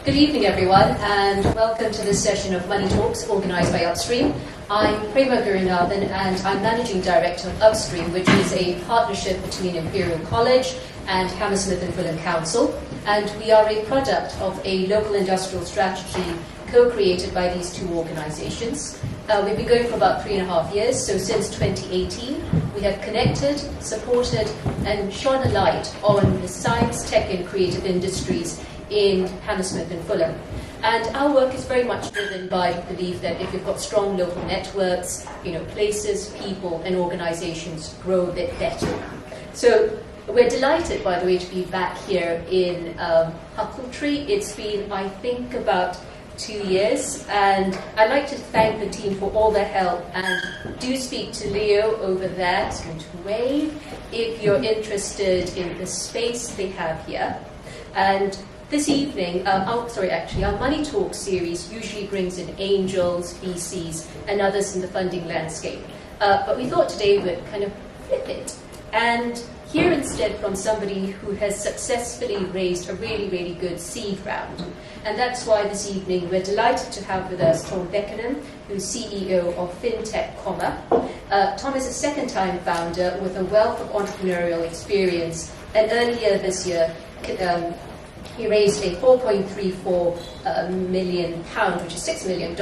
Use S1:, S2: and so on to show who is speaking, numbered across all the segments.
S1: Good evening, everyone, and welcome to this session of Money Talks organised by Upstream. I'm Prema Gurunathan, and I'm Managing Director of Upstream, which is a partnership between Imperial College and Hammersmith and Fulham Council. And we are a product of a local industrial strategy co-created by these two organisations. We've been going for about 3.5 years, so since 2018, we have connected, supported, and shone a light on the science, tech, and creative industries in Hammersmith and Fulham. And our work is very much driven by the belief that if you've got strong local networks, places, people, and organisations grow a bit better. So we're delighted, by the way, to be back here in Huckletree. It's been, I think, about 2 years, and I'd like to thank the team for all their help, and do speak to Leo over there. He's going to wave if you're interested in the space they have here. And this evening, our Money Talk series usually brings in angels, VCs, and others in the funding landscape. But we thought today we'd kind of flip it and hear instead from somebody who has successfully raised a really, really good seed round. And that's why this evening we're delighted to have with us Tom Beckenham, who's CEO of fintech, Tom is a second-time founder with a wealth of entrepreneurial experience, and earlier this year he raised a £4.34 million, which is $6 million,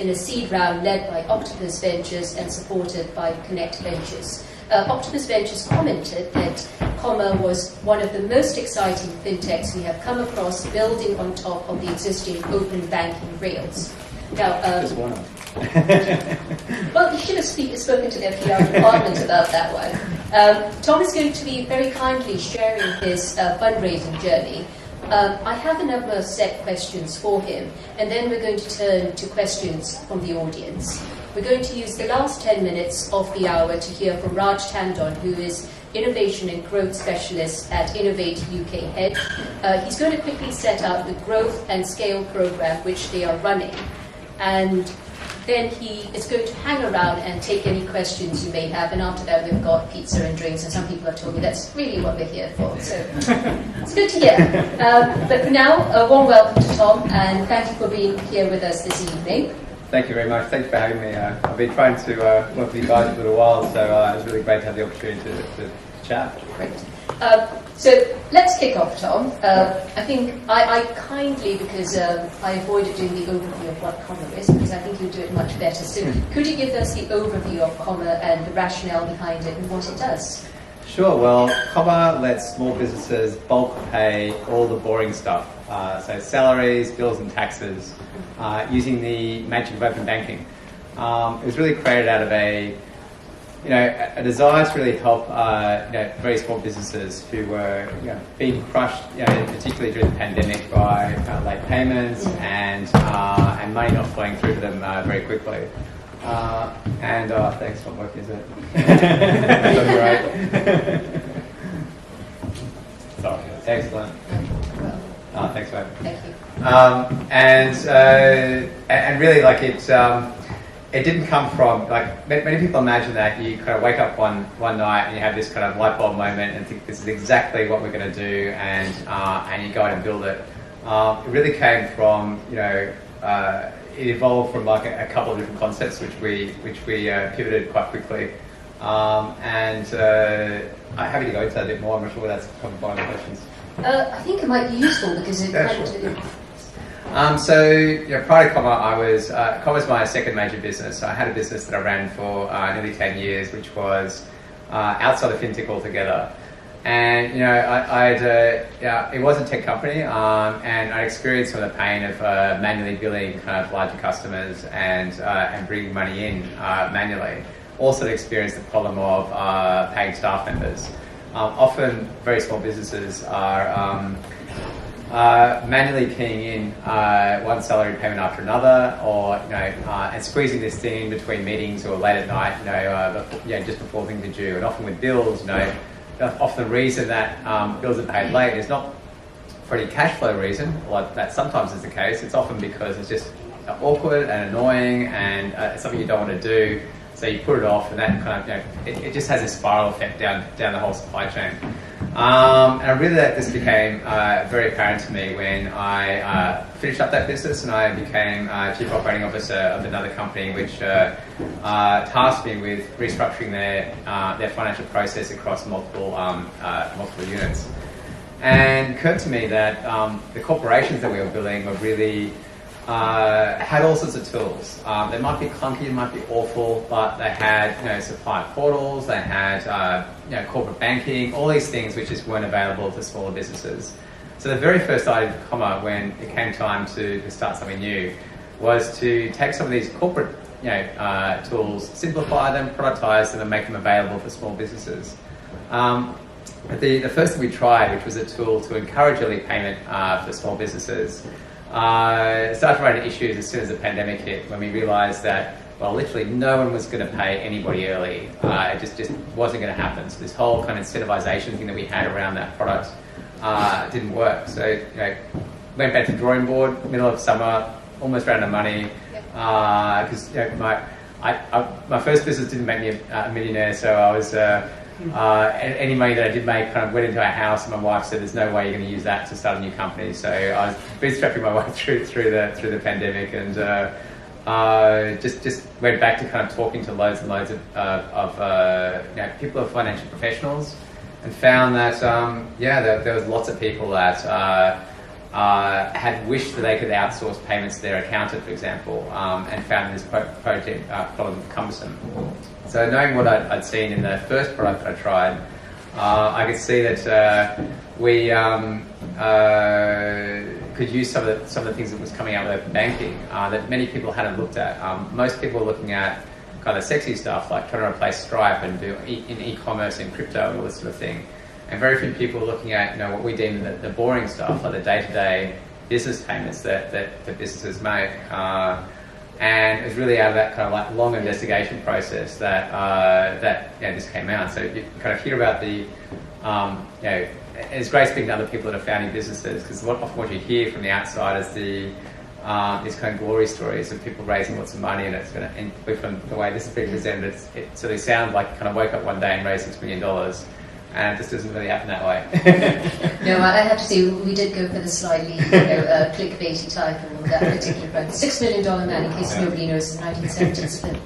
S1: in a seed round led by Octopus Ventures and supported by Connect Ventures. Octopus Ventures commented that Comma was one of the most exciting fintechs we have come across, building on top of the existing open banking rails. Now,
S2: just one of
S1: well, you should have spoken to their PR department about that one. Tom is going to be very kindly sharing his fundraising journey. I have a number of set questions for him, and then we're going to turn to questions from the audience. We're going to use the last 10 minutes of the hour to hear from Raj Tandon, who is Innovation and Growth Specialist at Innovate UK Hedge. He's going to quickly set out the growth and scale program which they are running, and then he is going to hang around and take any questions you may have, and after that we've got pizza and drinks, and some people have told me that's really what we're here for, so it's good to hear. But for now, a warm welcome to Tom, and thank you for being here with us this evening.
S2: Thank you very much. Thanks for having me. I've been trying to work with you guys for a little while, so it was really great to have the opportunity to chat.
S1: Great. So let's kick off, Tom. I think I kindly, because I avoided doing the overview of what Comma is, because I think you'll do it much better. So could you give us the overview of Comma and the rationale behind it and what it does?
S2: Sure. Well, Comma lets small businesses bulk pay all the boring stuff, so salaries, bills and taxes, using the magic of open banking. It was really created out of a desire to really help very small businesses who were being crushed, particularly during the pandemic, by late payments and money not flowing through to them very quickly. Thanks for working, is it? That's great. Sorry. Excellent. Thanks, mate.
S1: Thank you.
S2: And really, it didn't come from, many people imagine that you kind of wake up one night and you have this kind of light bulb moment and think this is exactly what we're going to do, and you go out and build it. It really came from, it evolved from a couple of different concepts which we pivoted quite quickly. I'm happy to go into that a bit more. I'm not sure whether that's covered by the questions.
S1: I think it might be useful because it
S2: prior to Comma, Comma was my second major business. So I had a business that I ran for nearly 10 years, which was outside of fintech altogether. And it was a tech company, and I experienced some of the pain of manually billing kind of larger customers and bringing money in manually. Also experienced the problem of paying staff members. Often, very small businesses are manually keying in one salary payment after another, or and squeezing this thing in between meetings or late at night, just before things are due. And often with bills, often the reason that bills are paid late is not for any cash flow reason, like that sometimes is the case. It's often because it's just awkward and annoying, and it's something you don't want to do. So you put it off, and that kind of, it just has a spiral effect down the whole supply chain. And I really that this became very apparent to me when I finished up that business and I became Chief Operating Officer of another company which tasked me with restructuring their financial process across multiple units. And it occurred to me that the corporations that we were building were really had all sorts of tools. They might be clunky, they might be awful, but they had supplier portals, they had corporate banking, all these things which just weren't available to smaller businesses. So the very first idea of Comma, when it came time to start something new, was to take some of these corporate tools, simplify them, productize them, and make them available for small businesses. The first thing we tried, which was a tool to encourage early payment for small businesses, started running issues as soon as the pandemic hit, when we realised that, well, literally no one was going to pay anybody early. It just wasn't going to happen. So this whole kind of incentivization thing that we had around that product didn't work. So went back to the drawing board, middle of summer, almost ran out of money, because my first business didn't make me a millionaire, so I was any money that I did make kind of went into our house, and my wife said, "There's no way you're going to use that to start a new company." So I was bootstrapping my way through the pandemic, and just went back to kind of talking to loads and loads of people who are financial professionals, and found that there was lots of people that had wished that they could outsource payments to their accountant, for example, and found this project problem cumbersome. So knowing what I'd seen in the first product that I tried, I could see that we could use some of the things that was coming out with banking that many people hadn't looked at. Most people were looking at kind of sexy stuff like trying to replace Stripe and do in e-commerce and crypto and all this sort of thing. And very few people were looking at what we deem the boring stuff, like the day-to-day business payments that businesses make. And it was really out of that kind of like long investigation process that this came out. So you kind of hear about the it's great speaking to other people that are founding businesses, because often what you hear from the outside is these kind of glory stories of people raising lots of money, and it's going to, and from the way this is being presented, it sort of sounds like you kind of woke up one day and raised $6 million. And it just doesn't really happen that way.
S1: No, I have to say, we did go for the slightly clickbaity title of that particular product. The $6 million man, in case nobody knows, is a 1970s film.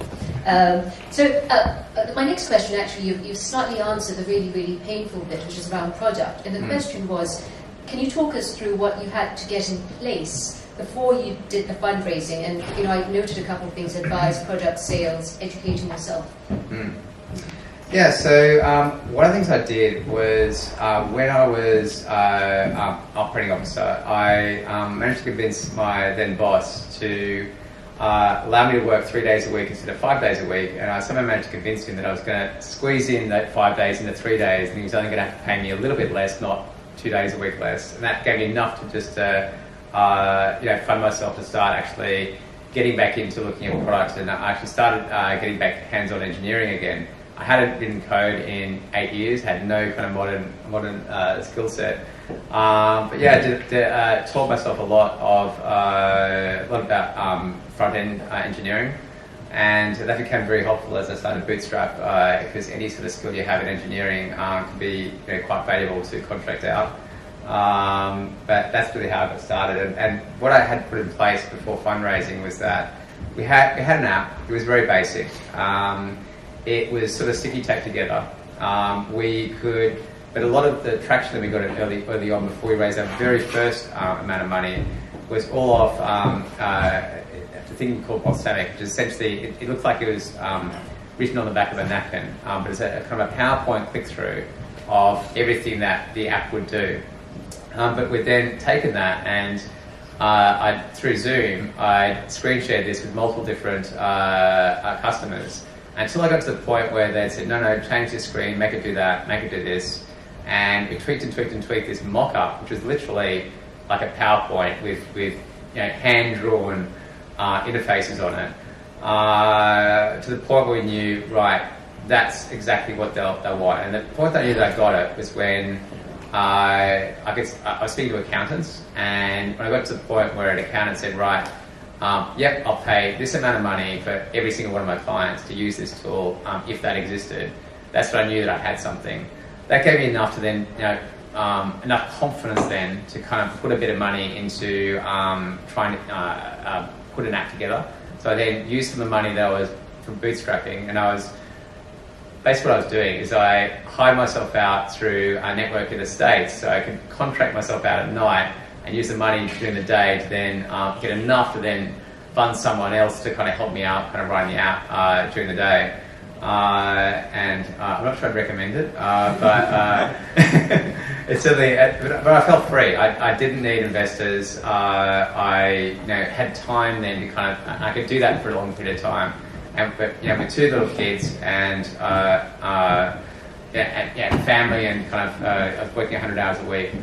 S1: My next question, actually, you've slightly answered the really, really painful bit, which is around product. And the question was, can you talk us through what you had to get in place before you did the fundraising? And, I noted a couple of things: advice, product, sales, educating yourself.
S2: Yeah, so one of the things I did was when I was operating officer, I managed to convince my then boss to allow me to work 3 days a week instead of 5 days a week, and I somehow managed to convince him that I was going to squeeze in that 5 days into 3 days, and he was only going to have to pay me a little bit less, not 2 days a week less, and that gave me enough to just fund myself to start actually getting back into looking at products, and I actually started getting back hands-on engineering again. I hadn't written code in 8 years, had no kind of modern skill set. But yeah, I taught myself a lot about front-end engineering, and that became very helpful as I started Bootstrap, because any sort of skill you have in engineering can be quite valuable to contract out. But that's really how I got started. And what I had put in place before fundraising was that we had an app. It was very basic. It was sort of sticky tacked together. But a lot of the traction that we got early on before we raised our very first amount of money was all off the thing called Balsamic, which is essentially, it looked like it was written on the back of a napkin, but it's a kind of a PowerPoint click-through of everything that the app would do. But we'd then taken that and through Zoom, I screen shared this with multiple different customers, until I got to the point where they'd said, no, change this screen, make it do that, make it do this. And we tweaked this mock-up, which was literally like a PowerPoint with hand-drawn interfaces on it, to the point where we knew, right, that's exactly what they'll want. And the point that I knew that I got it was when I was speaking to accountants, and when I got to the point where an accountant said, right, yep, I'll pay this amount of money for every single one of my clients to use this tool if that existed. That's when I knew that I had something. that gave me enough to then, enough confidence then to kind of put a bit of money into trying to put an app together. So I then used some of the money that was from bootstrapping, and basically what I was doing is I hired myself out through a network in the States, so I could contract myself out at night and use the money during the day to then get enough to then fund someone else to kind of help me out, kind of running the app during the day. And I'm not sure I'd recommend it, but it's certainly. But I felt free. I didn't need investors. I had time then to kind of. I could do that for a long period of time. But with two little kids and family and kind of I was working 100 hours a week.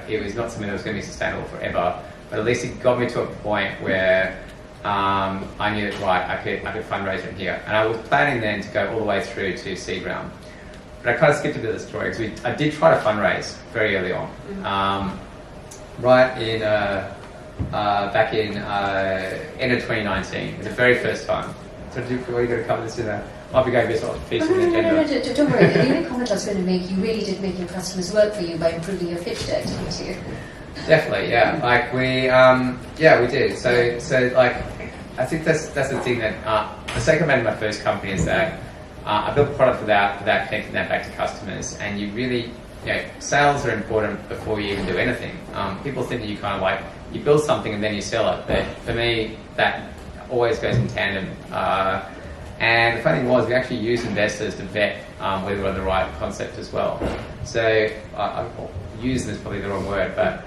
S2: It was not something that was going to be sustainable forever. But at least it got me to a point where I knew that I could fundraise from here, and I was planning then to go all the way through to seed round. But I kind of skipped a bit of the story because I did try to fundraise very early on, right in back in end of 2019. It was the very first time. So are you going to cover this in a? Might be going a bit sort of piece of the agenda.
S1: No, don't worry. The only comment I was going to make, you really did make your customers work for you by improving your pitch deck, didn't you?
S2: Definitely, yeah. Like we did. So like, I think that's the thing that the second made my first company is that I built a product without connecting that back to customers, and you really, sales are important before you even do anything. People think that you kind of like you build something and then you sell it, but for me that always goes in tandem. And the funny thing was, we actually used investors to vet whether we're on the right concept as well. So using is probably the wrong word, but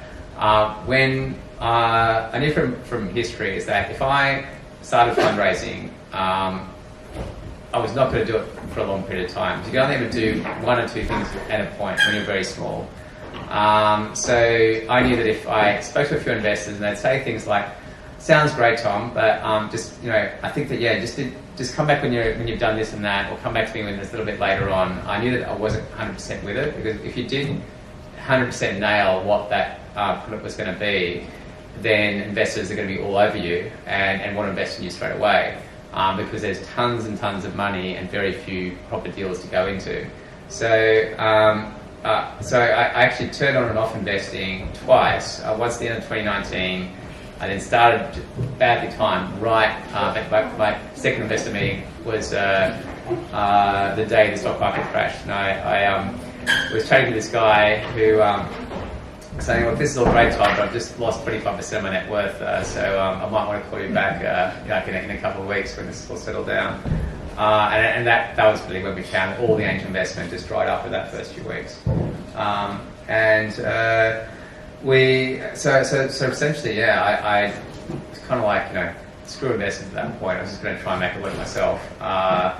S2: when I knew from history is that if I started fundraising, I was not going to do it for a long period of time. You can only ever do one or two things at a point when you're very small. So I knew that if I spoke to a few investors and they'd say things like, "Sounds great, Tom, but I think that just come back when you've done this and that, or come back to me when it's a little bit later on." I knew that I wasn't 100% with it, because if you did 100% nail what that product was going to be, then investors are going to be all over you and want to invest in you straight away, because there's tons and tons of money and very few proper deals to go into. So I actually turned on and off investing twice. Once at the end of 2019. I then started badly timed, right? My second investor meeting was the day the stock market crashed, and I was chatting to this guy who saying, "Well, this is all great, Tom, but I've just lost 25% of my net worth, so I might want to call you back in a couple of weeks when this is all settled down." And that was really when we found all the angel investment just dried up in that first few weeks. So essentially, I was kind of like, screw investors at that point. I was just going to try and make it work myself. But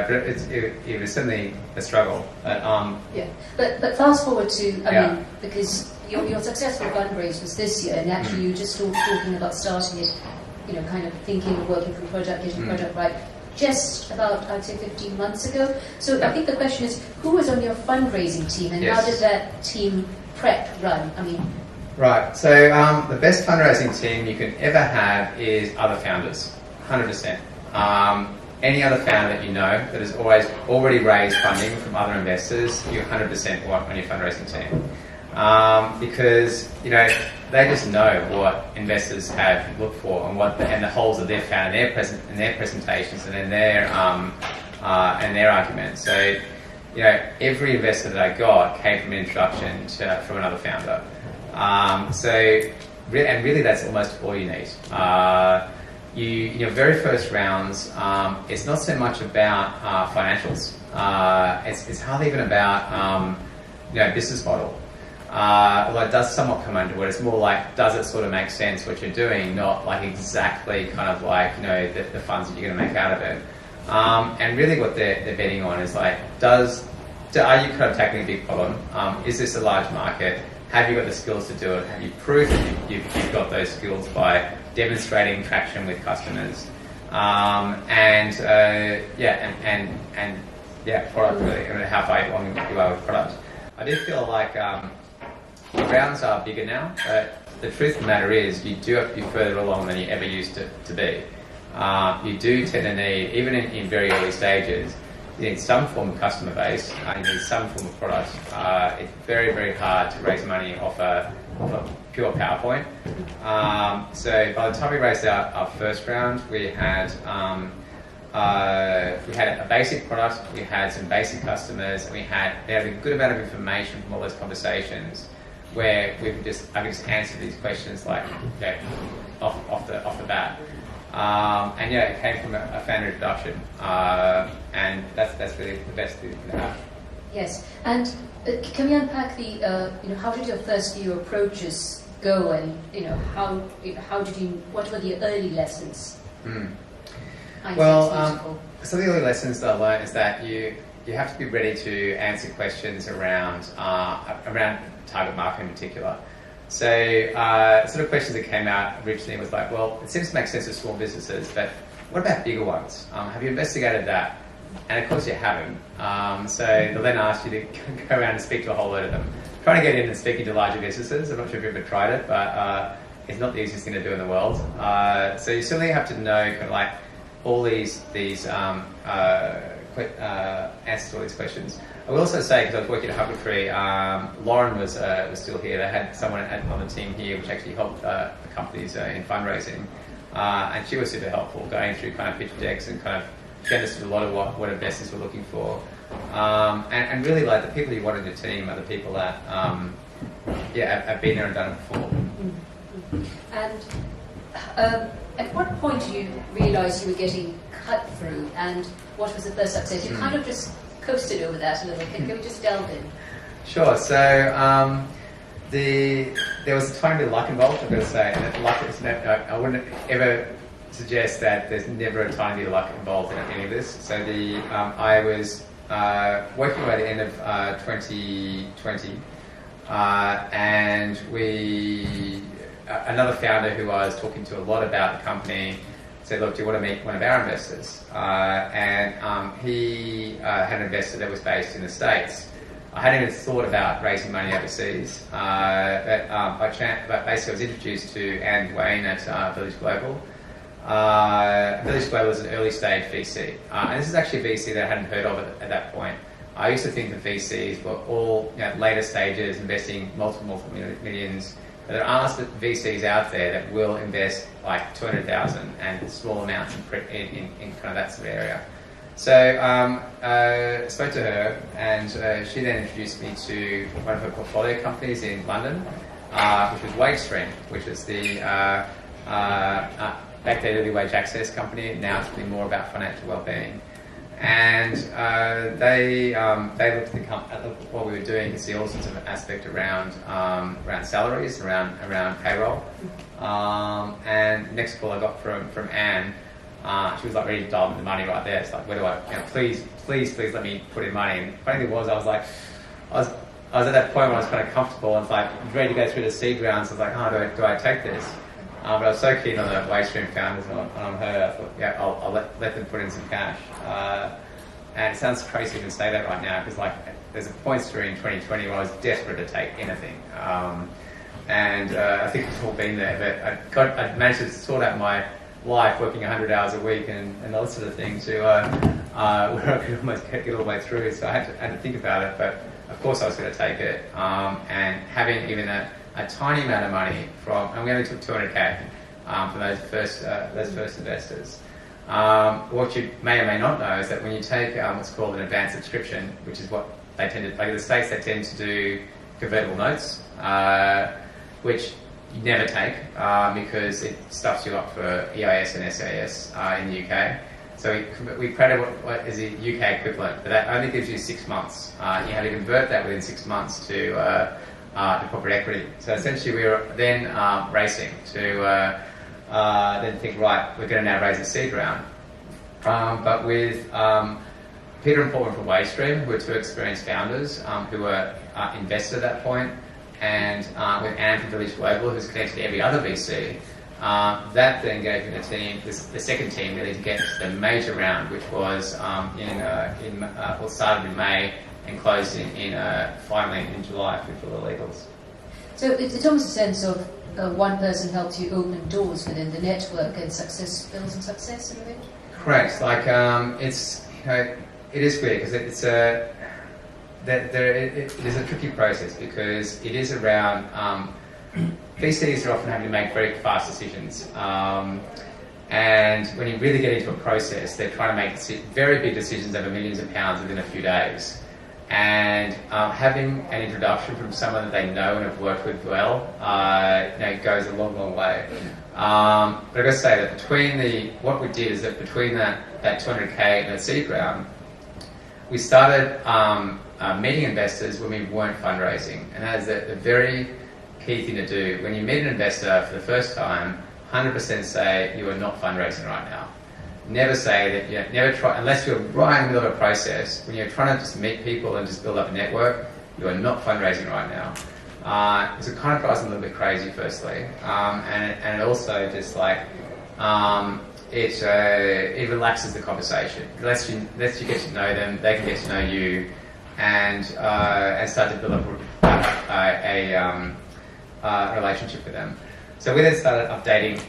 S2: it was certainly a struggle.
S1: But fast forward to, mean, because your successful fundraise was this year, and actually you just talking about starting it, kind of thinking of working from product, getting product right, just about, I'd say, 15 months ago. So I think the question is, who was on your fundraising team, and how did that team prep run?
S2: Right. So the best fundraising team you can ever have is other founders, 100%. Any other founder that you know that has already raised funding from other investors, you 100% want on your fundraising team, because they just know what investors have looked for and and the holes that they've found in their presentations and in their arguments. So. Every investor that I got came from an introduction from another founder. Really that's almost all you need. Your very first rounds, it's not so much about financials. It's hardly even about business model. Although it does somewhat come under it. It's more like, does it sort of make sense what you're doing, not like exactly kind of like the funds that you're going to make out of it. And really what they're betting on is like, are you kind of tackling a big problem? Is this a large market? Have you got the skills to do it? Have you proved that you've got those skills by demonstrating traction with customers? Product really, how far you are with product. I do feel like the rounds are bigger now, but the truth of the matter is you do have to be further along than you ever used to be. You do tend to need, even in very early stages, you need some form of customer base, you need some form of product. It's very, very hard to raise money off a pure PowerPoint. So by the time we raised our first round, we had a basic product, we had some basic customers, and we had a good amount of information from all those conversations where I could just answer these questions like off the bat. And yeah, it came from a founder introduction, and that's really the best thing to have.
S1: Yes, and can we unpack the how did your first few approaches go, and what were the early lessons?
S2: Well, some of the early lessons that I learned is that you have to be ready to answer questions around target market in particular. So sort of questions that came out originally was like, well, it seems to make sense for small businesses, but what about bigger ones? Have you investigated that? And of course you haven't. So they'll then ask you to go around and speak to a whole load of them. Trying to get in and speaking to larger businesses, I'm not sure if you've ever tried it, but it's not the easiest thing to do in the world. So you certainly have to know kind of like all these answers to all these questions. I will also say, because I was working at Huckletree, Lauren was still here. They had someone on the team here which actually helped companies in fundraising, and she was super helpful, going through kind of pitch decks and kind of she understood a lot of what investors were looking for, and really like the people you want in your team are the people that have been there and done it before.
S1: And at what point did you realise you were getting cut through, and what was the first success? You kind of just coasted over that a little bit. Can we just delve in?
S2: Sure. So there was a tiny bit of luck involved, I've got to say. And luck is I wouldn't ever suggest that there's never a tiny bit of luck involved in any of this. So I was working by the end of 2020, and another founder who I was talking to a lot about the company said, look, do you want to meet one of our investors? And he had an investor that was based in the States. I hadn't even thought about raising money overseas, but basically I was introduced to Anne Dwayne at Village Global. Village Global is an early stage VC, and this is actually a VC that I hadn't heard of at that point. I used to think that VCs were all later stages, investing multiple millions. But there are VCs out there that will invest like 200,000 and small amounts in kind of that sort of area. So I spoke to her, and she then introduced me to one of her portfolio companies in London, which was Upstream, which is the backdated early wage access company. Now it's been more about financial well-being. And they looked at what we were doing to see all sorts of aspects around salaries, around payroll. And next call I got from Anne, she was like ready to dial in the money right there. It's like, where do I? Please let me put in money. And the funny thing was, I was at that point where I was kind of comfortable and like ready to go through the seed rounds. I was like, do I take this? But I was so keen on the Upstream founders and on her, I thought, I'll let them put in some cash. And it sounds crazy to even say that right now, because like there's a point during 2020 where I was desperate to take anything. And I think we've all been there, but I managed to sort out my life working 100 hours a week and that sort of thing to where I could almost get all the way through. So I had to think about it, but of course I was going to take it. And having even a tiny amount of money and we only took 200k from those first investors. What you may or may not know is that when you take what's called an advanced subscription, which is what they tend to, like in the States, they tend to do convertible notes, which you never take because it stuffs you up for EIS and SIS in the UK. So we created what is the UK equivalent, but that only gives you 6 months. You have to convert that within 6 months to the corporate equity. So essentially we were then racing to then think, right, we're going to now raise a seed round. But with Peter and Paul from Upstream, who were two experienced founders who were invested at that point, and with Anne from Village Global, who's connected to every other VC, that then gave me the second team really to get to the major round, which was started in May and closed finally in July with all the legals.
S1: So it's almost a sense of one person helped you open doors within the network and build some success in a way?
S2: Correct. Like it's It is weird because it is a tricky process because it is around VCs are often having to make very fast decisions, and when you really get into a process, they're trying to make very big decisions over millions of pounds within a few days. And having an introduction from someone that they know and have worked with well, goes a long, long way. But I've got to say that what we did is that between that 200k and that seed round, we started meeting investors when we weren't fundraising, and that is the very key thing to do. When you meet an investor for the first time, 100% say you are not fundraising right now. Never say that, never try, unless you're right in the middle of a process, when you're trying to just meet people and just build up a network, you are not fundraising right now. So it kind of drives them a little bit crazy, firstly. And it also just it relaxes the conversation. It lets you get to know them, they can get to know you, and start to build up a relationship with them. So we then started updating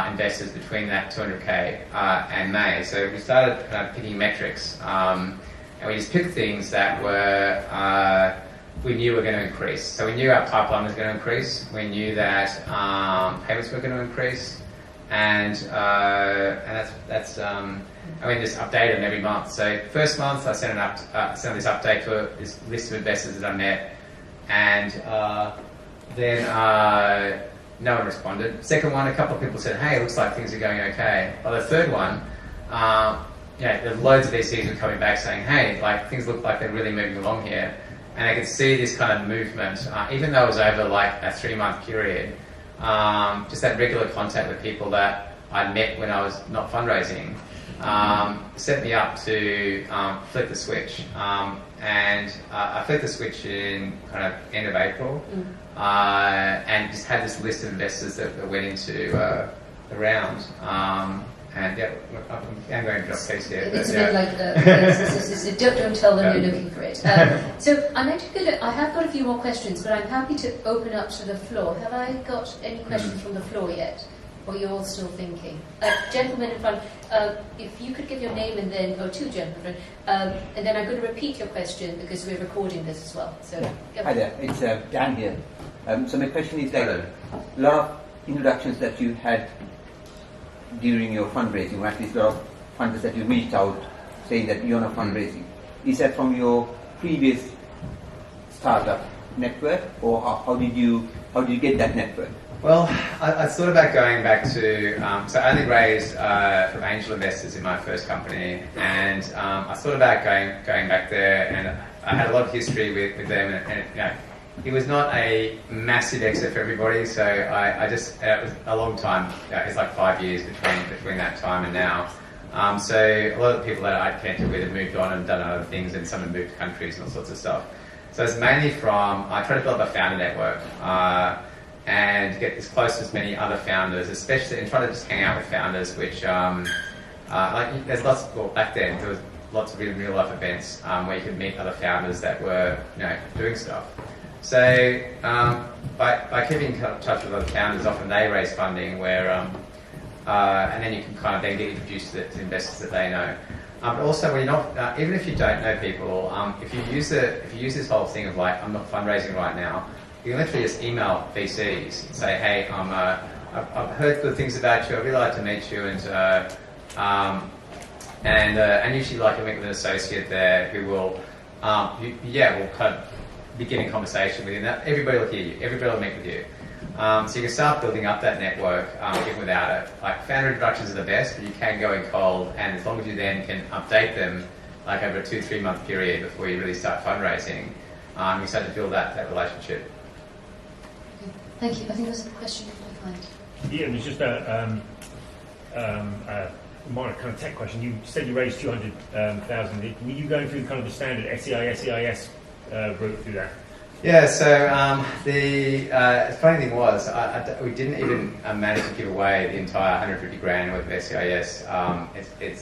S2: investors between that 200k and May. So we started kind of picking metrics, and we just picked things that were we knew were going to increase. So we knew our pipeline was going to increase. We knew that payments were going to increase, and that's just update them every month. So first month I sent this update to this list of investors that I met, and then no one responded. Second one, a couple of people said, hey, it looks like things are going okay. By the third one, loads of VCs were coming back saying, hey, things look like they're really moving along here. And I could see this kind of movement, even though it was over a 3-month period, just that regular contact with people that I'd met when I was not fundraising, set me up to flip the switch. And I flipped the switch in kind of end of April, and just had this list of investors that went into the round. I'm going to drop case here.
S1: It's a bit like don't tell them you're looking for it. So I'm actually I have got a few more questions, but I'm happy to open up to the floor. Have I got any questions from the floor yet? Or you're all still thinking? Gentleman in front, if you could give your name and then, two gentlemen, and then I'm going to repeat your question because we're recording this as well. So,
S3: yeah. Hi there, it's Dan here. So my question is a lot of introductions that you had during your fundraising, or at least a lot of funders that you reached out saying that you're not fundraising. Is that from your previous startup network, or how did you get that network?
S2: Well, I thought about going back to, so I only raised from angel investors in my first company, and I thought about going back there, and I had a lot of history with them, and it was not a massive exit for everybody, so I just, it was a long time, it's like 5 years between that time and now. So a lot of the people that I connected with have moved on and done other things, and some have moved countries and all sorts of stuff. So it's mainly I try to build up a founder network, and get as close to as many other founders, especially, and try to just hang out with founders, which, there's lots, back then, there was lots of real life events where you could meet other founders that were, doing stuff. So, by keeping in touch with other founders, often they raise funding where, and then you can kind of then get introduced to investors that they know. But also, when you're not, even if you don't know people, if you use this whole thing of I'm not fundraising right now, you can literally just email VCs and say, hey, I've heard good things about you. I'd really like to meet you, and usually I meet with an associate there who will, will kind of begin a conversation with you. Now, everybody will hear you. Everybody will meet with you. So you can start building up that network even without it. Founder introductions are the best, but you can go in cold, and as long as you then can update them over a 2-3 month period before you really start fundraising, you start to build that relationship.
S1: Thank you. I think there's a question behind.
S4: Yeah, it was just a more kind of tech question. You said you raised 200,000. Were you going through kind of the standard SEIS route through that?
S2: Yeah. So the funny thing was, we didn't even manage to give away the entire 150 grand worth of SEIS. It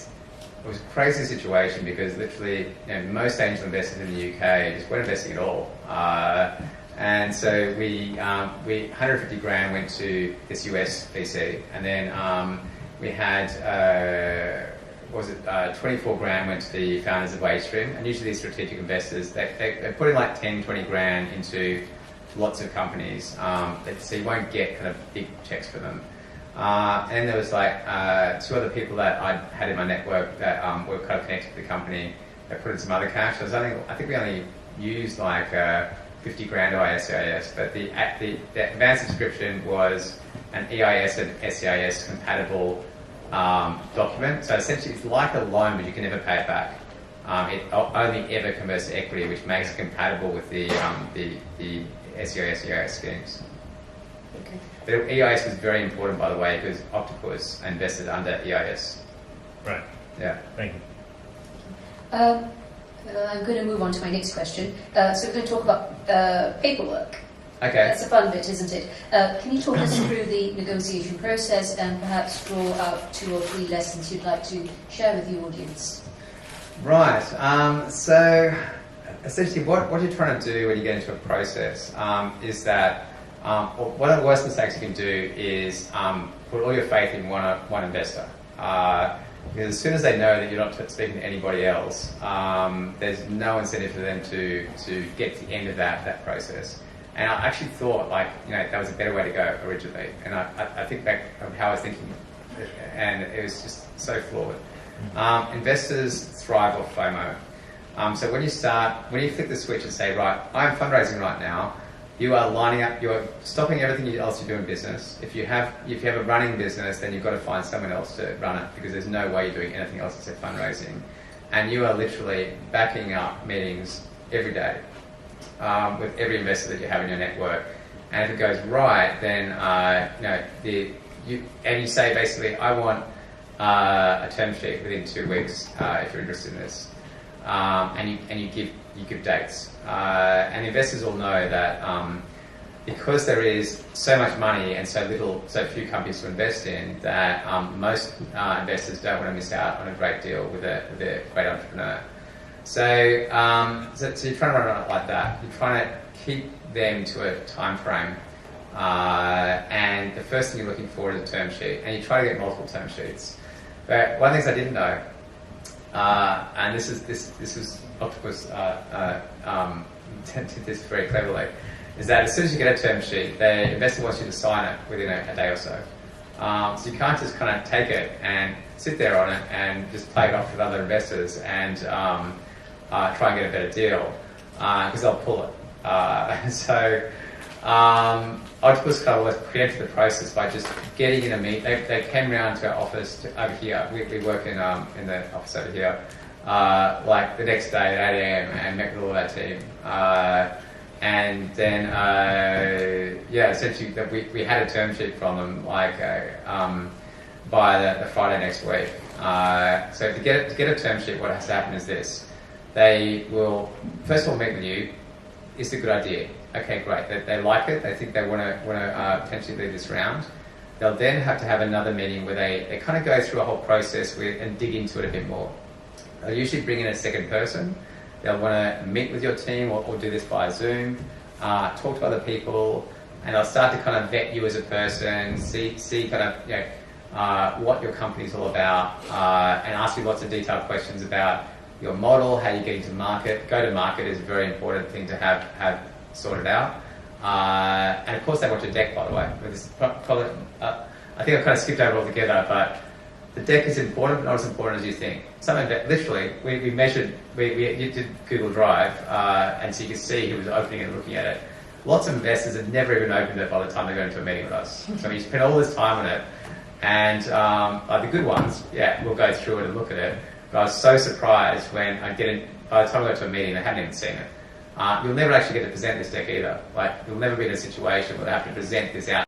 S2: was a crazy situation because literally, most angel investors in the UK just weren't investing at all. And so we 150 grand went to this US VC, and then we had 24 grand went to the founders of Upstream, and usually these strategic investors, they put in like 10, 20 grand into lots of companies, so you won't get kind of big checks for them. And there was like 2 other people that I had in my network that were kind of connected to the company that put in some other cash. I think we only used like 50 grand SEIS, but the advanced subscription was an EIS and SEIS compatible document. So essentially it's like a loan, but you can never pay it back. It only ever converts to equity, which makes it compatible with the SEIS, EIS schemes.
S1: Okay.
S2: But EIS was very important, by the way, because Octopus invested under EIS.
S4: Right.
S2: Yeah.
S4: Thank you.
S1: I'm going to move on to my next question. So we're going to talk about paperwork.
S2: Okay.
S1: That's the fun bit, isn't it? Can you talk us through the negotiation process and perhaps draw out 2 or 3 lessons you'd like to share with the audience?
S2: Right. So essentially what you're trying to do when you get into a process is that one of the worst mistakes you can do is put all your faith in one investor. Because as soon as they know that you're not speaking to anybody else, there's no incentive for them to get to the end of that process. And I actually thought that was a better way to go originally. And I think back of how I was thinking, and it was just so flawed. Investors thrive off FOMO. So when you flip the switch and say, right, I'm fundraising right now, you are lining up, you're stopping everything else you do in business. If you have a running business, then you've got to find someone else to run it, because there's no way you're doing anything else except fundraising. And you are literally backing up meetings every day with every investor that you have in your network. And if it goes right, then you say basically, I want a term sheet within 2 weeks if you're interested in this, and you give dates. And investors all know that because there is so much money and so few companies to invest in, that most investors don't want to miss out on a great deal with a great entrepreneur. So you're trying to run it like that. You're trying to keep them to a time frame, and the first thing you're looking for is a term sheet, and you try to get multiple term sheets. But one of the things I didn't know, and this is Octopus did this very cleverly, is that as soon as you get a term sheet, the investor wants you to sign it within a day or so. So you can't just kind of take it and sit there on it and just play it off with other investors and try and get a better deal, because they'll pull it. So Octopus kind of preempted the process by just getting in a meet. They came around to our office over here. We work in the office over here. Like the next day at 8 a.m. and met with all of our team. And then, essentially we had a term sheet from them by the Friday next week. So to get a term sheet, what has to happen is this. They will, first of all, meet with you. Is it a good idea? Okay, great. They like it. They think they want to potentially lead this round. They'll then have to have another meeting where they kind of go through a whole process and dig into it a bit more. They'll usually bring in a second person. They'll want to meet with your team or do this via Zoom, talk to other people, and they'll start to kind of vet you as a person, see kind of what your company's all about, and ask you lots of detailed questions about your model, how you're getting to market. Go to market is a very important thing to have sorted out. And of course they want your deck, by the way. I think I've kind of skipped over altogether, but the deck is important, but not as important as you think. Something that literally, we measured, we did Google Drive, and so you could see who was opening and looking at it. Lots of investors have never even opened it by the time they go into a meeting with us. So we spend all this time on it, and the good ones, we'll go through it and look at it. But I was so surprised when by the time I got to a meeting, they hadn't even seen it. You'll never actually get to present this deck either. You'll never be in a situation where they have to present this out